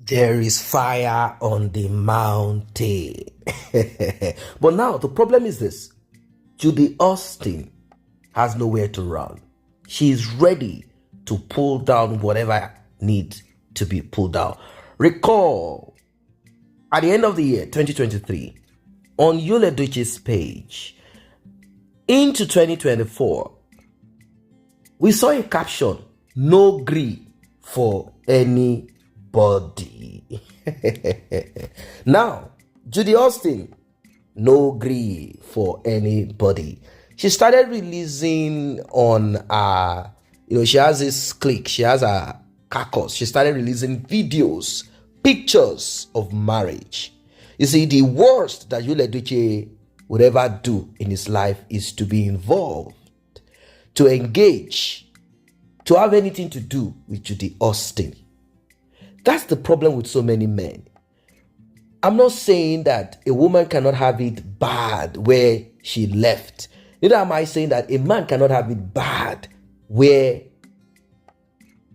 There is fire on the mountain. But now the problem is this. Judy Austin has nowhere to run. She is ready to pull down whatever needs to be pulled down. Recall, at the end of the year, 2023, on Edochie's page, into 2024, we saw a caption, "No gree for anybody." Now, Judy Austin, no gree for anybody. She started releasing on she has this clique, she has a caucus. She started releasing videos, pictures of marriage. You see, the worst that Edochie would ever do in his life is to be involved, to engage, to have anything to do with Judy Austin. That's the problem with so many men. I'm not saying that a woman cannot have it bad where she left. Neither am I saying that a man cannot have it bad where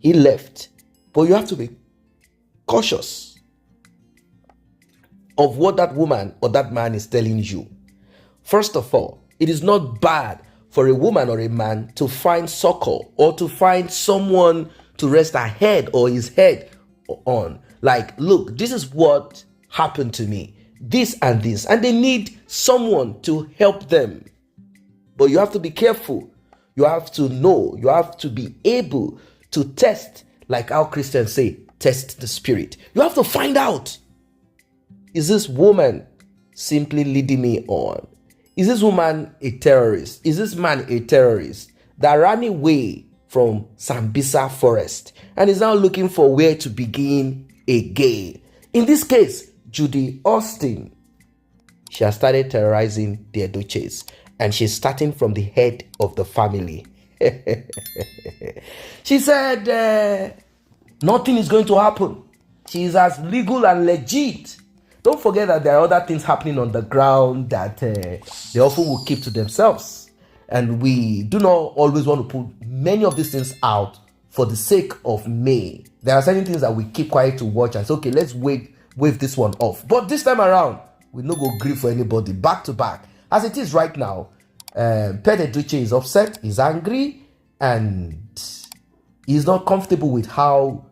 he left. But you have to be cautious of what that woman or that man is telling you. First of all, it is not bad for a woman or a man to find succor or to find someone to rest her head or his head on. Like, look, this is what happened to me, this and this, and they need someone to help them. But you have to be careful. You have to know, you have to be able to test, like how Christians say, test the spirit. You have to find out, is this woman simply leading me on? Is this woman a terrorist? Is this man a terrorist that ran away from Sambisa forest and is now looking for where to begin again? In this case, Judy Austin, she has started terrorizing the Edochies, and she's starting from the head of the family. She said nothing is going to happen. She is as legal and legit. Don't forget that there are other things happening on the ground that they often will keep to themselves. And we do not always want to put many of these things out for the sake of me. There are certain things that we keep quiet to watch and say, okay, let's wave this one off. But this time around, we no go grieve for anybody, back to back. As it is right now, Edochie is upset, he's angry, and he's not comfortable with how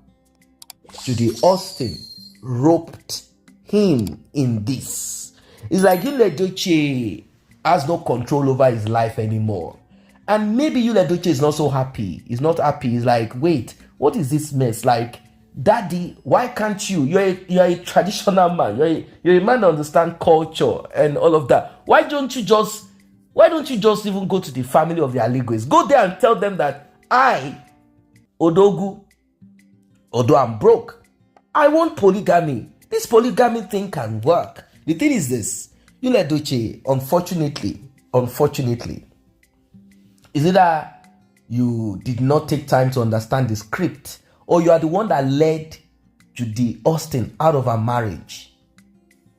Judy Austin roped him in this. It's like Edochie has no control over his life anymore. And maybe Edochie is not so happy. He's not happy. He's like, wait, what is this mess? Like, Daddy, why can't you? You're a traditional man. You're a man that understands culture and all of that. Why don't you just even go to the family of the Aligos? Go there and tell them that I, Odogu, although I'm broke, I want polygamy. This polygamy thing can work. The thing is this, Edochie, unfortunately, is it that you did not take time to understand the script, or you are the one that led Judy Austin out of her marriage?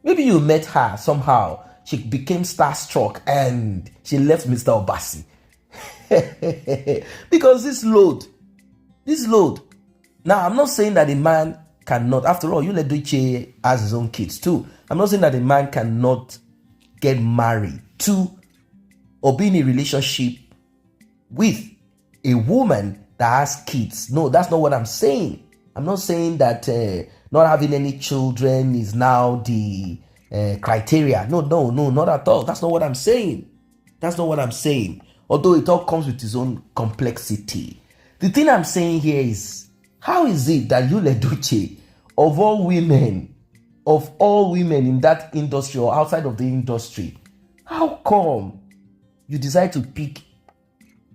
Maybe you met her somehow, she became starstruck and she left Mr. Obasi. Because this load. Now, I'm not saying that a man cannot, after all, Edochie has his own kids too. I'm not saying that a man cannot get married to or be in a relationship with a woman that has kids. No, that's not what I'm saying. I'm not saying that not having any children is now the criteria. No, not at all. That's not what I'm saying. Although it all comes with its own complexity. The thing I'm saying here is, how is it that Edochie, of all women in that industry or outside of the industry, how come you decide to pick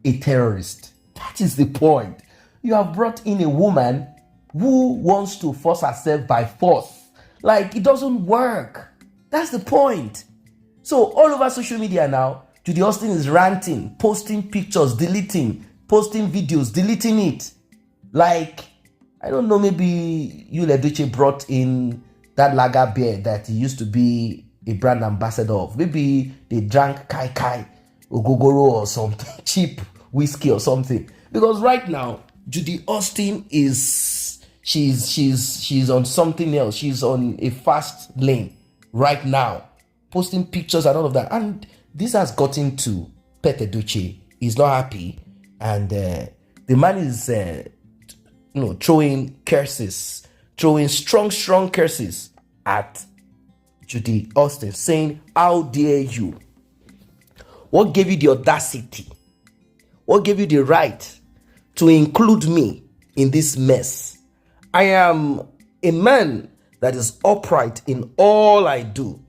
a terrorist? That is the point. You have brought in a woman who wants to force herself by force. Like, it doesn't work. That's the point. So all over social media now, Judy Austin is ranting, posting pictures, deleting, posting videos, deleting it. Like, I don't know, maybe Edochie brought in that lager beer that he used to be a brand ambassador of. Maybe they drank Kai Kai, Ogogoro or something, cheap whiskey or something. Because right now, Judy Austin she's on something else. She's on a fast lane right now, posting pictures and all of that. And this has gotten to Pet Edochie. He's not happy, and the man is throwing curses, throwing strong curses at Judy Austin, saying, "How dare you? What gave you the audacity? What gave you the right to include me in this mess? I am a man that is upright in all I do.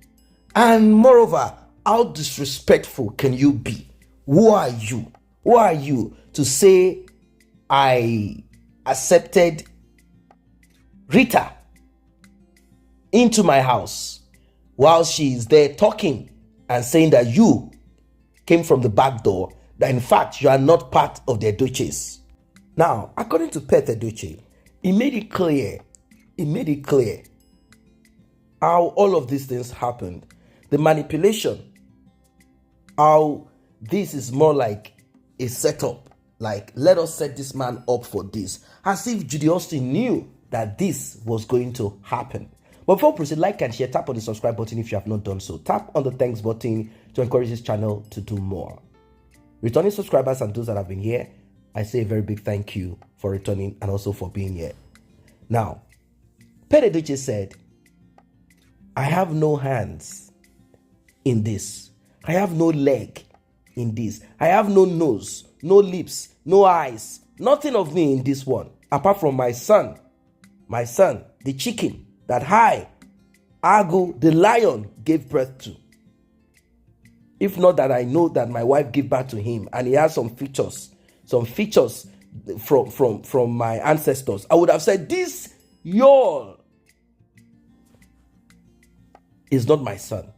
And moreover, how disrespectful can you be? Who are you? Who are you to say I accepted Rita into my house while she's there talking and saying that you came from the back door, that in fact you are not part of the Edochies?" Now, according to Pet Edochie, he made it clear how all of these things happened. The manipulation, how this is more like a setup, like, let us set this man up for this, as if Judy Austin knew that this was going to happen. But before we proceed, like and share, tap on the subscribe button if you have not done so. Tap on the thanks button to encourage this channel to do more. Returning subscribers and those that have been here, I say a very big thank you for returning and also for being here. Now, Pet Edochie said, "I have no hands in this. I have no leg in this. I have no nose, no lips, no eyes, nothing of me in this one, apart from my son, the chicken that Agu, the lion, gave birth to. If not that I know that my wife gave birth to him and he has some features from my ancestors, I would have said, this y'all is not my son."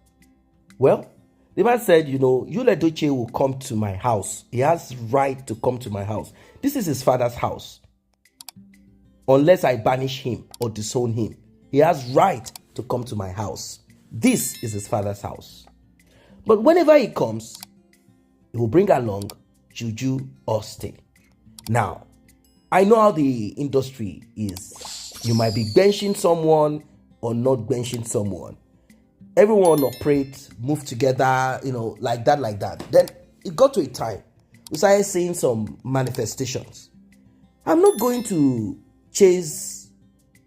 Well, the man said, Yul Edochie will come to my house. He has right to come to my house. This is his father's house. Unless I banish him or disown him, he has right to come to my house. This is his father's house. But whenever he comes, he will bring along Judy Austin. Now, I know how the industry is. You might be benching someone or not benching someone. Everyone operates, move together, like that. Then it got to a time we started seeing some manifestations. I'm not going to chase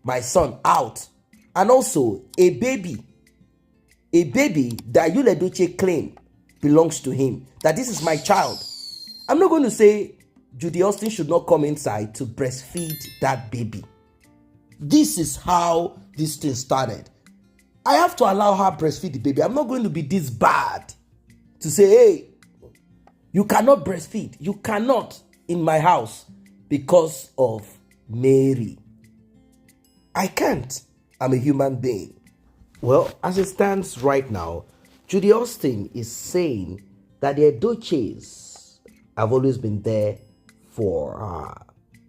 my son out, and also a baby that Yul Edochie claim belongs to him, that this is my child. I'm not going to say Judy Austin should not come inside to breastfeed that baby. This is how this thing started. I have to allow her breastfeed the baby. I'm not going to be this bad to say, hey, you cannot breastfeed. You cannot in my house because of Mary. I can't. I'm a human being. Well, as it stands right now, Judy Austin is saying that the Edochies have always been there for her.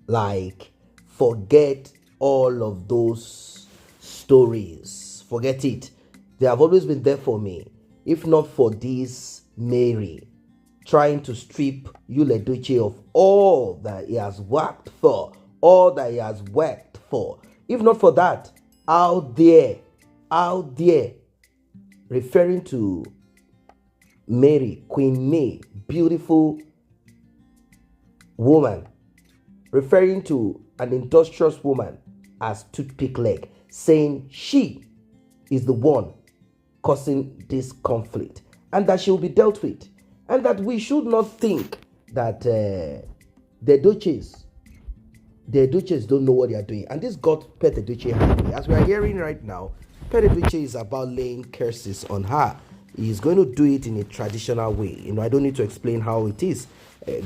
Like, forget all of those stories. Forget it. They have always been there for me. If not for this Mary trying to strip Yul Edochie of all that he has worked for, all that he has worked for. If not for that, out there, referring to Mary, Queen May, beautiful woman, referring to an industrious woman as toothpick leg, saying she is the one causing this conflict and that she will be dealt with, and that we should not think that the Edochies don't know what they are doing. And this got Pet Edochie happy. As we are hearing right now, Pet Edochie is about laying curses on her. He's going to do it in a traditional way. I don't need to explain how it is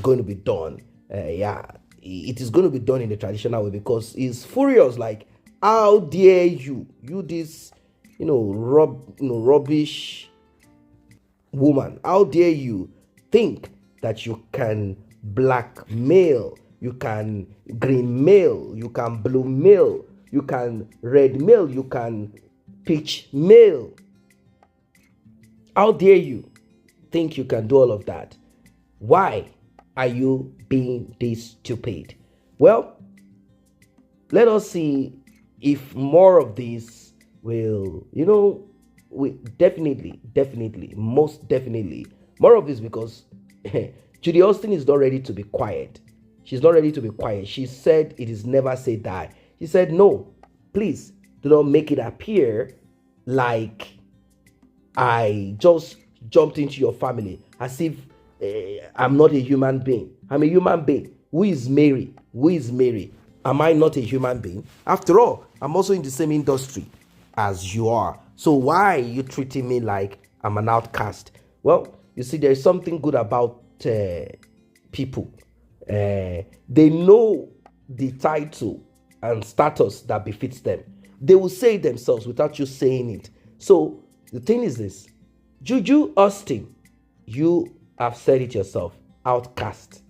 going to be done. It is going to be done in a traditional way, because he's furious. Like, how dare you this rubbish woman? How dare you think that you can blackmail, you can green mail, you can blue mail, you can red mail, you can peach mail? How dare you think you can do all of that? Why are you being this stupid? Well, let us see if more of this will, we definitely, most definitely, more of this, because Judy Austin is not ready to be quiet. She's not ready to be quiet. She said it is never say die. She said, no, please do not make it appear like I just jumped into your family as if I'm not a human being. I'm a human being. Who is Mary? Who is Mary? Am I not a human being? After all, I'm also in the same industry as you are. So why are you treating me like I'm an outcast? Well, you see, there's something good about people. They know the title and status that befits them. They will say it themselves without you saying it. So the thing is this, Juju Austin, you have said it yourself, outcast.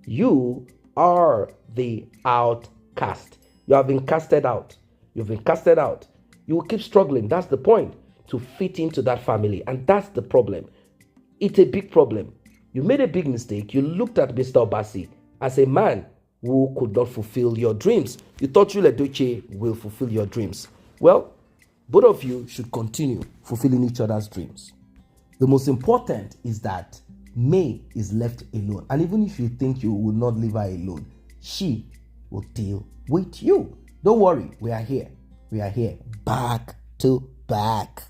You are the outcast. You have been casted out. You've been casted out. You will keep struggling. That's the point, to fit into that family. And that's the problem. It's a big problem. You made a big mistake. You looked at Mr. Obasi as a man who could not fulfill your dreams. You thought you, Edochie, will fulfill your dreams. Well, both of you should continue fulfilling each other's dreams. The most important is that May is left alone. And even if you think you will not leave her alone, she will deal with you. Don't worry, we are here. We are here. Back to back.